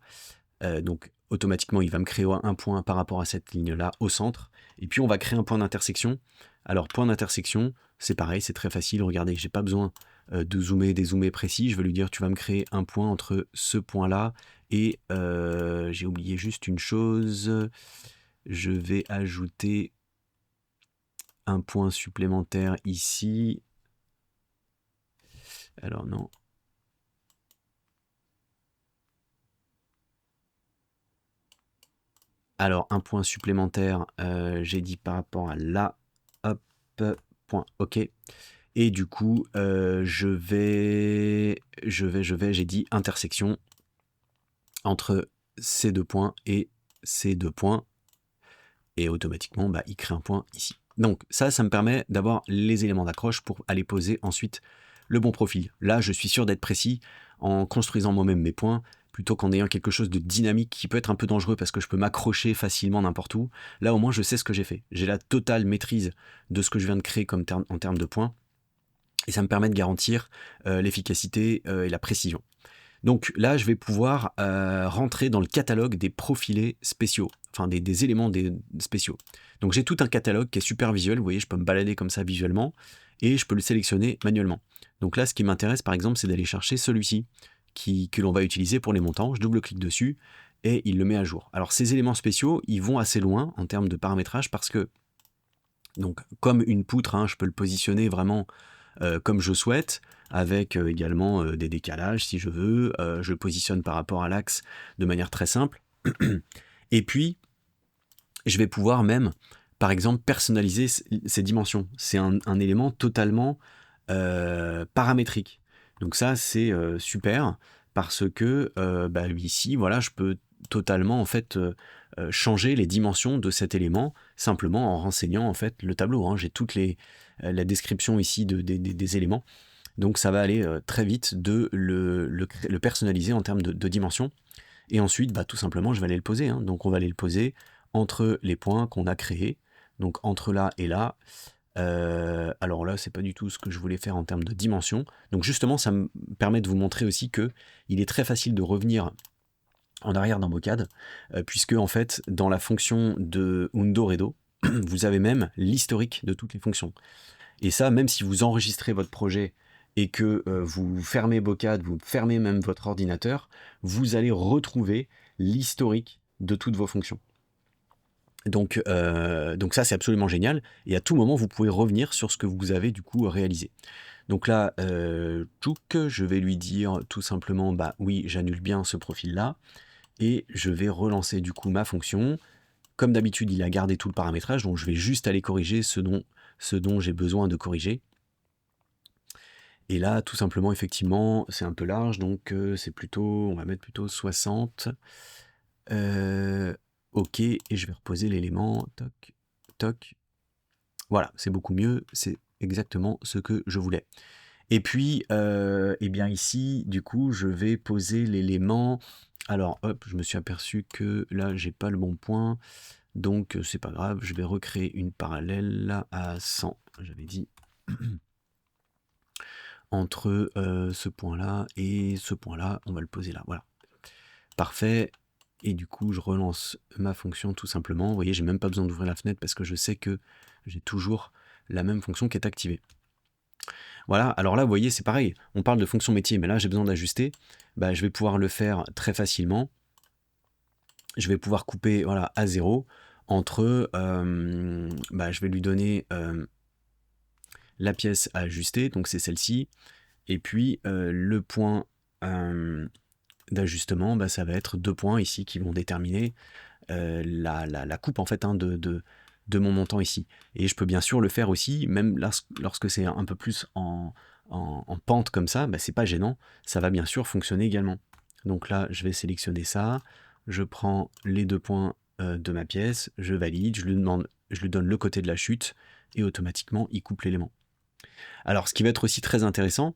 Donc, automatiquement, il va me créer un point par rapport à cette ligne-là au centre. Et puis, on va créer un point d'intersection. Alors, point d'intersection, c'est pareil, c'est très facile. Regardez, j'ai pas besoin de zoomer, dézoomer précis. Je vais lui dire, tu vas me créer un point entre ce point-là et j'ai oublié juste une chose. Je vais ajouter un point supplémentaire ici. Alors non. Alors un point supplémentaire, j'ai dit par rapport à là. Hop, point, ok. Et du coup, j'ai dit intersection entre ces deux points et ces deux points. Et automatiquement, bah, il crée un point ici. Donc ça me permet d'avoir les éléments d'accroche pour aller poser ensuite le bon profil. Là, je suis sûr d'être précis en construisant moi-même mes points, plutôt qu'en ayant quelque chose de dynamique qui peut être un peu dangereux parce que je peux m'accrocher facilement n'importe où. Là, au moins, je sais ce que j'ai fait. J'ai la totale maîtrise de ce que je viens de créer en termes de points. Et ça me permet de garantir l'efficacité et la précision. Donc là, je vais pouvoir rentrer dans le catalogue des profilés spéciaux, enfin des éléments spéciaux. Donc j'ai tout un catalogue qui est super visuel, vous voyez, je peux me balader comme ça visuellement, et je peux le sélectionner manuellement. Donc là, ce qui m'intéresse par exemple, c'est d'aller chercher celui-ci, que l'on va utiliser pour les montants. Je double-clique dessus, et il le met à jour. Alors ces éléments spéciaux, ils vont assez loin en termes de paramétrage, parce que, donc comme une poutre, hein, je peux le positionner vraiment comme je souhaite, avec également des décalages si je veux. Je le positionne par rapport à l'axe de manière très simple. Et puis, je vais pouvoir même, par exemple, personnaliser ces dimensions. C'est un élément totalement paramétrique. Donc ça, c'est super, parce que bah, ici, voilà, je peux totalement en fait changer les dimensions de cet élément simplement en renseignant en fait le tableau, hein. J'ai toute la description ici des éléments, donc ça va aller très vite de le personnaliser en termes de dimensions. Et ensuite, bah, tout simplement, je vais aller le poser, hein. Donc on va aller le poser entre les points qu'on a créés, donc entre là et là. Alors là, c'est pas du tout ce que je voulais faire en termes de dimension. Donc justement, ça me permet de vous montrer aussi que il est très facile de revenir en arrière dans Bocad, puisque en fait, dans la fonction de Undo Redo, vous avez même l'historique de toutes les fonctions. Et ça, même si vous enregistrez votre projet et que vous fermez Bocad, vous fermez même votre ordinateur, vous allez retrouver l'historique de toutes vos fonctions. Donc ça, c'est absolument génial. Et à tout moment, vous pouvez revenir sur ce que vous avez du coup réalisé. Donc là, je vais lui dire tout simplement, bah oui, j'annule bien ce profil-là. Et je vais relancer du coup ma fonction. Comme d'habitude, il a gardé tout le paramétrage, donc je vais juste aller corriger ce dont j'ai besoin de corriger. Et là, tout simplement, effectivement, c'est un peu large, donc c'est plutôt, on va mettre plutôt 60. Ok, et je vais reposer l'élément, toc, toc. Voilà, c'est beaucoup mieux, c'est exactement ce que je voulais. Et puis, eh bien ici, du coup, je vais poser l'élément. Alors, hop, je me suis aperçu que là, j'ai pas le bon point. Donc, c'est pas grave, je vais recréer une parallèle là à 100, j'avais dit. Entre ce point-là et ce point-là, on va le poser là, voilà. Parfait. Et du coup, je relance ma fonction tout simplement. Vous voyez, j'ai même pas besoin d'ouvrir la fenêtre parce que je sais que j'ai toujours la même fonction qui est activée. Voilà, alors là, vous voyez, c'est pareil. On parle de fonction métier, mais là, j'ai besoin d'ajuster. Bah, je vais pouvoir le faire très facilement. Je vais pouvoir couper voilà, à 0 entre... bah, je vais lui donner la pièce à ajuster, donc c'est celle-ci. Et puis, le point d'ajustement, bah, ça va être 2 points ici qui vont déterminer la coupe en fait hein, de mon montant ici. Et je peux bien sûr le faire aussi, même lorsque c'est un peu plus en en pente comme ça, c'est pas gênant, ça va bien sûr fonctionner également. Donc là, je vais sélectionner ça, je prends les 2 points de ma pièce, je valide, je lui donne le côté de la chute, et automatiquement, il coupe l'élément. Alors, ce qui va être aussi très intéressant,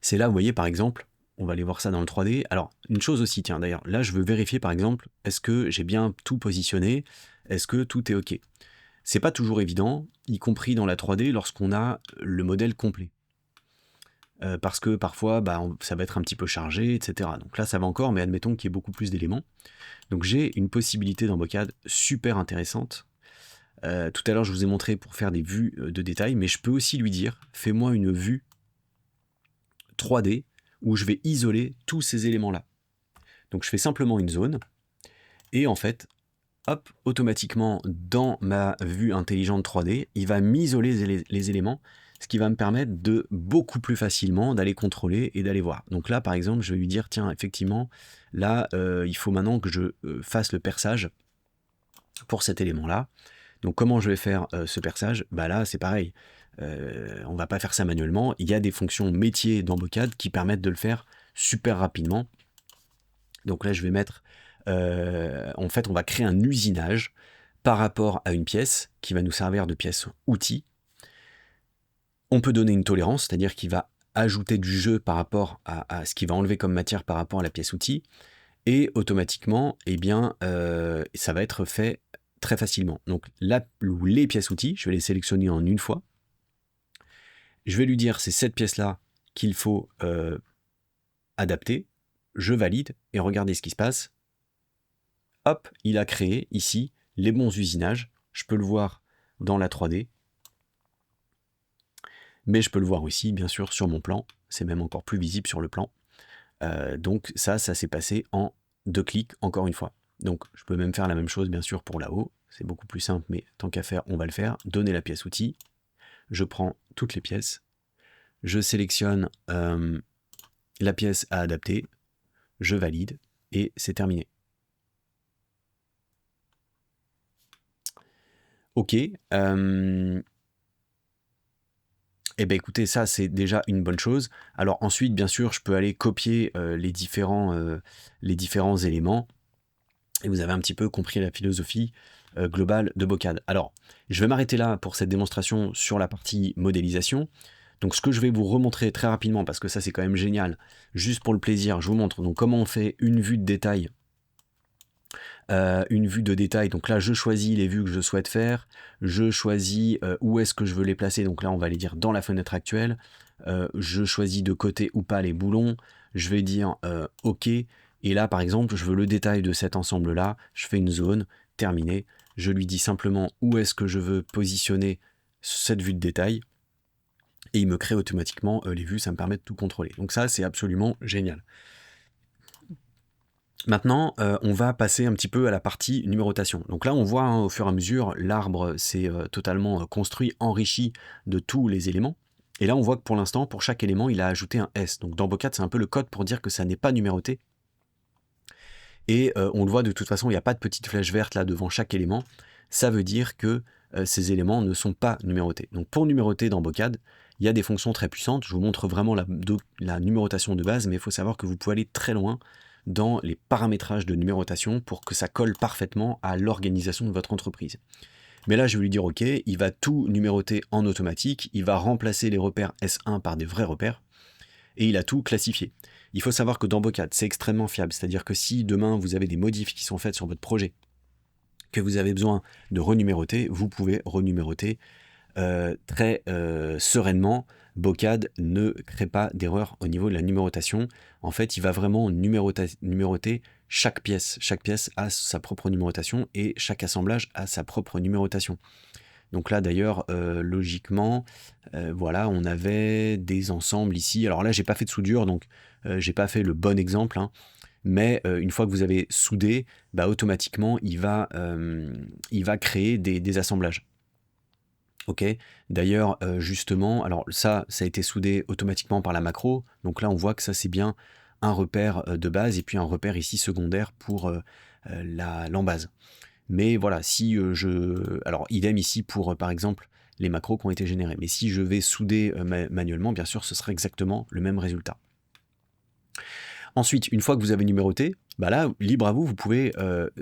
c'est là, vous voyez, par exemple, on va aller voir ça dans le 3D. Alors, une chose aussi, tiens, d'ailleurs, là, je veux vérifier, par exemple, est-ce que j'ai bien tout positionné? Est-ce que tout est OK? C'est pas toujours évident, y compris dans la 3D, lorsqu'on a le modèle complet. Parce que parfois, ça va être un petit peu chargé, etc. Donc là, ça va encore, mais admettons qu'il y ait beaucoup plus d'éléments. Donc j'ai une possibilité dans Bocad super intéressante. Tout à l'heure, je vous ai montré pour faire des vues de détail, mais je peux aussi lui dire, fais-moi une vue 3D où je vais isoler tous ces éléments-là. Donc je fais simplement une zone, et en fait, hop, automatiquement, dans ma vue intelligente 3D, il va m'isoler les éléments, ce qui va me permettre de beaucoup plus facilement d'aller contrôler et d'aller voir. Donc là, par exemple, je vais lui dire, tiens, effectivement, là, il faut maintenant que je fasse le perçage pour cet élément-là. Donc comment je vais faire ce perçage? Là, c'est pareil. On va pas faire ça manuellement. Il y a des fonctions métiers dans Bocad qui permettent de le faire super rapidement. Donc là, je vais mettre... en fait, on va créer un usinage par rapport à une pièce qui va nous servir de pièce outil. On peut donner une tolérance, c'est-à-dire qu'il va ajouter du jeu par rapport à ce qu'il va enlever comme matière par rapport à la pièce outil. Et automatiquement, ça va être fait très facilement. Donc là, les pièces outils, je vais les sélectionner en une fois. Je vais lui dire c'est cette pièce-là qu'il faut adapter. Je valide et regardez ce qui se passe. Hop, il a créé ici les bons usinages. Je peux le voir dans la 3D. Mais je peux le voir aussi, bien sûr, sur mon plan. C'est même encore plus visible sur le plan. Donc ça s'est passé en 2 clics, encore une fois. Donc je peux même faire la même chose, bien sûr, pour là-haut. C'est beaucoup plus simple, mais tant qu'à faire, on va le faire. Donner la pièce outil. Je prends toutes les pièces. Je sélectionne la pièce à adapter. Je valide et c'est terminé. OK. Écoutez, ça c'est déjà une bonne chose. Alors ensuite, bien sûr, je peux aller copier les différents éléments. Et vous avez un petit peu compris la philosophie globale de Bocad. Alors, je vais m'arrêter là pour cette démonstration sur la partie modélisation. Donc ce que je vais vous remontrer très rapidement, parce que ça c'est quand même génial, juste pour le plaisir, je vous montre donc comment on fait une vue de détail. Donc là je choisis les vues que je souhaite faire, je choisis où est-ce que je veux les placer, donc là on va les dire dans la fenêtre actuelle, je choisis de côté ou pas les boulons, je vais dire OK, et là par exemple je veux le détail de cet ensemble là, je fais une zone, terminé, je lui dis simplement où est-ce que je veux positionner cette vue de détail, et il me crée automatiquement les vues, ça me permet de tout contrôler. Donc ça c'est absolument génial. Maintenant, on va passer un petit peu à la partie numérotation. Donc là, on voit au fur et à mesure, l'arbre s'est totalement construit, enrichi de tous les éléments. Et là, on voit que pour l'instant, pour chaque élément, il a ajouté un S. Donc dans Bocad, c'est un peu le code pour dire que ça n'est pas numéroté. Et on le voit de toute façon, il n'y a pas de petite flèche verte là devant chaque élément. Ça veut dire que ces éléments ne sont pas numérotés. Donc pour numéroter dans Bocad, il y a des fonctions très puissantes. Je vous montre vraiment la numérotation de base, mais il faut savoir que vous pouvez aller très loin dans les paramétrages de numérotation pour que ça colle parfaitement à l'organisation de votre entreprise. Mais là, je vais lui dire OK, il va tout numéroter en automatique, il va remplacer les repères S1 par des vrais repères, et il a tout classifié. Il faut savoir que dans Bocad, c'est extrêmement fiable, c'est-à-dire que si demain vous avez des modifs qui sont faites sur votre projet, que vous avez besoin de renuméroter, vous pouvez renuméroter très sereinement. Bocad ne crée pas d'erreur au niveau de la numérotation. En fait, il va vraiment numéroter chaque pièce. Chaque pièce a sa propre numérotation et chaque assemblage a sa propre numérotation. Donc là, d'ailleurs, logiquement, voilà, on avait des ensembles ici. Alors là, j'ai pas fait de soudure, donc j'ai pas fait le bon exemple, hein. Mais une fois que vous avez soudé, automatiquement, il va créer des assemblages. Ok, d'ailleurs, justement, alors ça a été soudé automatiquement par la macro, donc là on voit que ça c'est bien un repère de base et puis un repère ici secondaire pour l'embase. Mais voilà, si alors idem ici pour par exemple les macros qui ont été générés. Mais si je vais souder manuellement, bien sûr, ce sera exactement le même résultat. Ensuite, une fois que vous avez numéroté, bah là, libre à vous, vous pouvez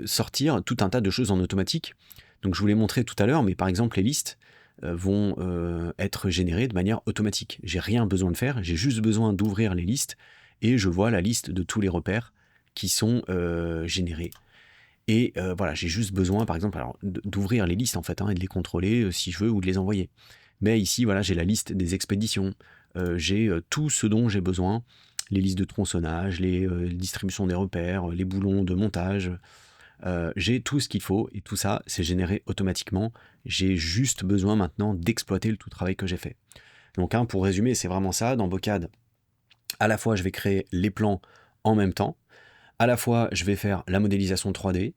sortir tout un tas de choses en automatique. Donc je vous l'ai montré tout à l'heure, mais par exemple les listes vont être générées de manière automatique. J'ai rien besoin de faire, j'ai juste besoin d'ouvrir les listes et je vois la liste de tous les repères qui sont générés. Et voilà, j'ai juste besoin, par exemple, alors, d'ouvrir les listes en fait, et de les contrôler si je veux ou de les envoyer. Mais ici, voilà, j'ai la liste des expéditions, j'ai tout ce dont j'ai besoin, les listes de tronçonnage, les distributions des repères, les boulons de montage. J'ai tout ce qu'il faut et tout ça, c'est généré automatiquement. J'ai juste besoin maintenant d'exploiter le tout travail que j'ai fait. Donc, pour résumer, c'est vraiment ça. Dans Bocad, à la fois, je vais créer les plans en même temps, à la fois, je vais faire la modélisation 3D,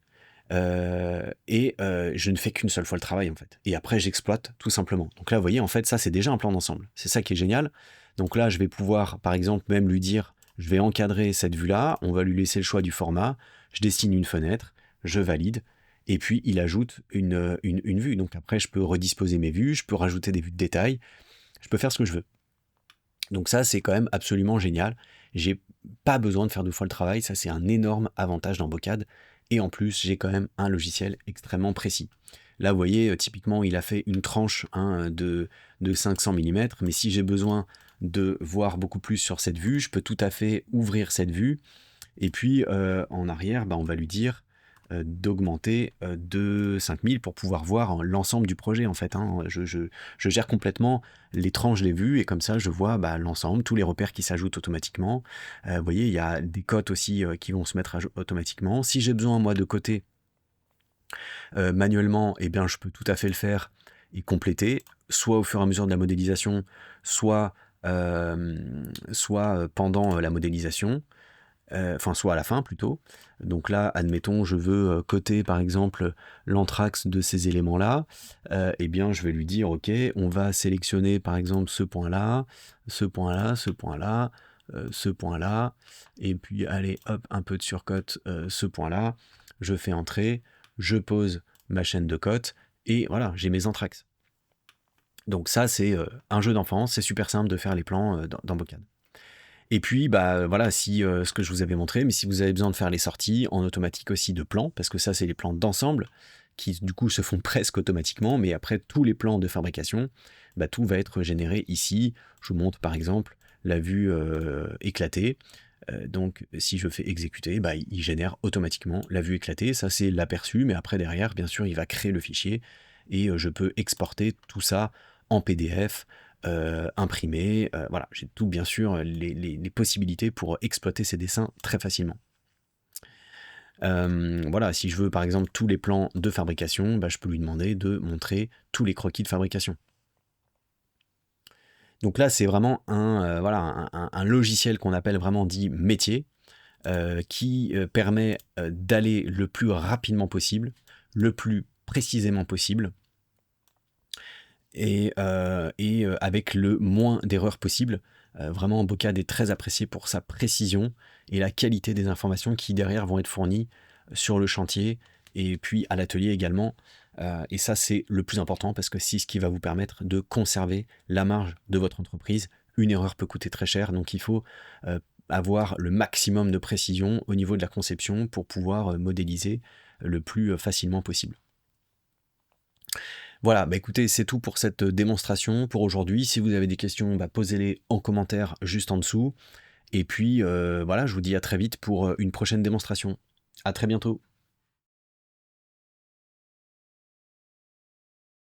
et je ne fais qu'une seule fois le travail en fait. Et après, j'exploite tout simplement. Donc là, vous voyez, en fait, ça, c'est déjà un plan d'ensemble. C'est ça qui est génial. Donc là, je vais pouvoir, par exemple, même lui dire, je vais encadrer cette vue-là, on va lui laisser le choix du format, je dessine une fenêtre, je valide, et puis il ajoute une vue. Donc après, je peux redisposer mes vues, je peux rajouter des vues de détail, je peux faire ce que je veux. Donc ça, c'est quand même absolument génial. J'ai pas besoin de faire 2 fois le travail, ça c'est un énorme avantage dans Bocad. Et en plus, j'ai quand même un logiciel extrêmement précis. Là, vous voyez, typiquement, il a fait une tranche de 500 mm, mais si j'ai besoin de voir beaucoup plus sur cette vue, je peux tout à fait ouvrir cette vue. Et puis, en arrière, on va lui dire d'augmenter de 5000 pour pouvoir voir l'ensemble du projet en fait. Je gère complètement les tranches des vues et comme ça je vois l'ensemble, tous les repères qui s'ajoutent automatiquement. Vous voyez, il y a des cotes aussi qui vont se mettre automatiquement. Si j'ai besoin moi de coter manuellement, eh bien je peux tout à fait le faire et compléter, soit au fur et à mesure de la modélisation, soit pendant la modélisation. Enfin soit à la fin plutôt. Donc là, admettons, je veux coter par exemple l'anthrax de ces éléments-là, eh bien je vais lui dire, ok, on va sélectionner par exemple ce point-là, ce point-là, ce point-là, ce point-là, et puis allez, hop, un peu de surcote, ce point-là, je fais entrer, je pose ma chaîne de cote, et voilà, j'ai mes anthrax. Donc ça, c'est un jeu d'enfant, c'est super simple de faire les plans dans Bocad. Et puis, voilà, si ce que je vous avais montré, mais si vous avez besoin de faire les sorties en automatique aussi de plans, parce que ça, c'est les plans d'ensemble qui, du coup, se font presque automatiquement, mais après, tous les plans de fabrication, tout va être généré ici. Je vous montre, par exemple, la vue éclatée. Donc, si je fais exécuter, il génère automatiquement la vue éclatée. Ça, c'est l'aperçu, mais après, derrière, bien sûr, il va créer le fichier et je peux exporter tout ça en PDF, imprimé, voilà, j'ai tout bien sûr les possibilités pour exploiter ces dessins très facilement. Voilà, si je veux par exemple tous les plans de fabrication, je peux lui demander de montrer tous les croquis de fabrication. Donc là, c'est vraiment un logiciel qu'on appelle vraiment dit métier, qui permet d'aller le plus rapidement possible, le plus précisément possible, et avec le moins d'erreurs possible. Vraiment, Bocad est très apprécié pour sa précision et la qualité des informations qui derrière vont être fournies sur le chantier et puis à l'atelier également. Et ça, c'est le plus important parce que c'est ce qui va vous permettre de conserver la marge de votre entreprise. Une erreur peut coûter très cher, donc il faut avoir le maximum de précision au niveau de la conception pour pouvoir modéliser le plus facilement possible. Voilà, écoutez, c'est tout pour cette démonstration pour aujourd'hui. Si vous avez des questions, posez-les en commentaire juste en dessous. Et puis voilà, je vous dis à très vite pour une prochaine démonstration. À très bientôt.